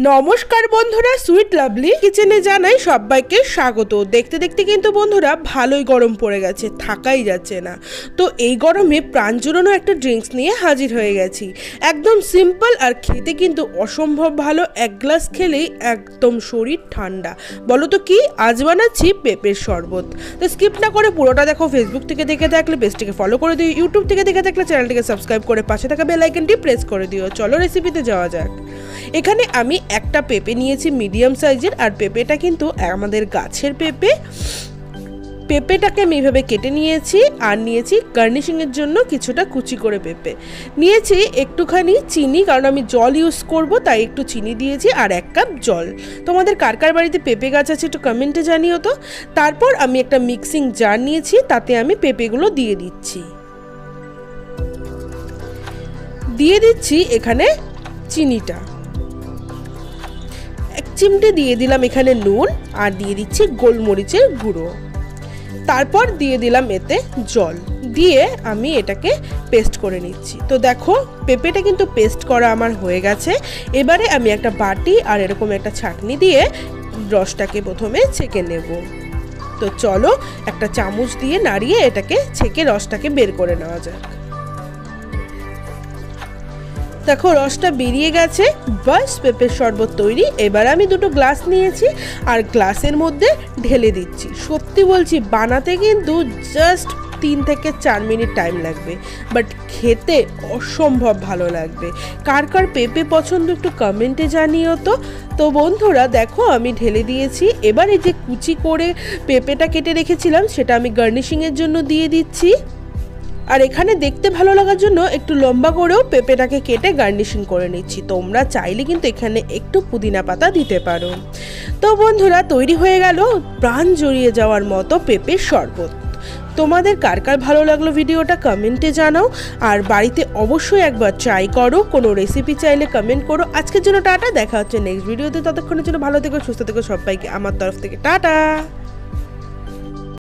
নমস্কার বন্ধুরা, sweet lovely কিচেনে জানাই সবাইকে স্বাগত। দেখতে দেখতে কিন্তু বন্ধুরা ভালোই গরম পড়ে গেছে, থাকাই যাচ্ছে না। তো এই গরমে প্রাণ জুড়ানো একটা ড্রিঙ্কস নিয়ে হাজির হয়ে গেছি। একদম সিম্পল আর খেতে কিন্তু অসম্ভব ভালো। এক গ্লাস খেলেই একদম শরীর ঠান্ডা। বলো তো কি, আজ বানাচ্ছি পেঁপের শরবত। তো স্কিপ না করে পুরোটা দেখো। ফেসবুক থেকে দেখে থাকলে পেজটিকে ফলো করে দিও, ইউটিউব থেকে দেখে থাকলে চ্যানেলটিকে সাবস্ক্রাইব করে পাশে থাকা বেল আইকনটি প্রেস করে দিও। চলো রেসিপিতে যাওয়া যাক। এখানে আমি একটা পেঁপে নিয়েছি মিডিয়াম সাইজের, আর পেঁপেটা কিন্তু আমাদের গাছের পেঁপেটাকে আমি এইভাবে কেটে নিয়েছি। আর নিয়েছি গার্নিশিংয়ের জন্য কিছুটা কুচি করে পেঁপে নিয়েছি। একটুখানি চিনি, কারণ আমি জল ইউজ করব তাই একটু চিনি দিয়েছি, আর 1 কাপ জল। তোমাদের কার কার বাড়িতে পেঁপে গাছ আছে একটু কমেন্টে জানিও তো। তারপর আমি একটা মিক্সিং জার নিয়েছি, তাতে আমি পেঁপেগুলো দিয়ে দিচ্ছি এখানে চিনিটা। 1 চিমটে দিয়ে দিলাম এখানে নুন, আর দিয়ে দিচ্ছি গোলমরিচের গুঁড়ো। তারপর দিয়ে দিলাম এতে জল, দিয়ে আমি এটাকে পেস্ট করে নিচ্ছি। তো দেখো পেঁপেটা কিন্তু পেস্ট করা আমার হয়ে গেছে। এবারে আমি একটা বাটি আর এরকম একটা ছাঁকনি দিয়ে রসটাকে প্রথমে ছেঁকে নেব। তো চলো একটা চামচ দিয়ে নাড়িয়ে এটাকে ছেঁকে রসটাকে বের করে নেওয়া যাক। দেখো রসটা বেরিয়ে গেছে, বাস পেঁপের শরবত তৈরি। এবার আমি 2টো গ্লাস নিয়েছি আর গ্লাসের মধ্যে ঢেলে দিচ্ছি। সত্যি বলছি বানাতে কিন্তু জাস্ট 3 থেকে 4 মিনিট টাইম লাগবে, বাট খেতে অসম্ভব ভালো লাগবে। কার কার পেঁপে পছন্দ একটু কমেন্টে জানিও তো। তো বন্ধুরা দেখো আমি ঢেলে দিয়েছি। এবার এই যে কুচি করে পেঁপেটা কেটে রেখেছিলাম সেটা আমি গার্নিশিংয়ের জন্য দিয়ে দিচ্ছি। আর এখানে দেখতে ভালো লাগার জন্য একটু লম্বা করেও পেঁপেটাকে কেটে গার্নিশিং করে নিচ্ছি। তোমরা চাইলে কিন্তু এখানে একটু পুদিনা পাতা দিতে পারো। তো বন্ধুরা তৈরি হয়ে গেল প্রাণ জড়িয়ে যাওয়ার মতো পেঁপের শরবত। তোমাদের কার কার ভালো লাগলো ভিডিওটা কমেন্টে জানাও, আর বাড়িতে অবশ্যই একবার ট্রাই করো। কোনো রেসিপি চাইলে কমেন্ট করো। আজকের জন্য টাটা, দেখা হচ্ছে নেক্সট ভিডিওতে। ততক্ষণের জন্য ভালো থেকো, সুস্থ থেকো। সবাইকে আমার তরফ থেকে টাটা।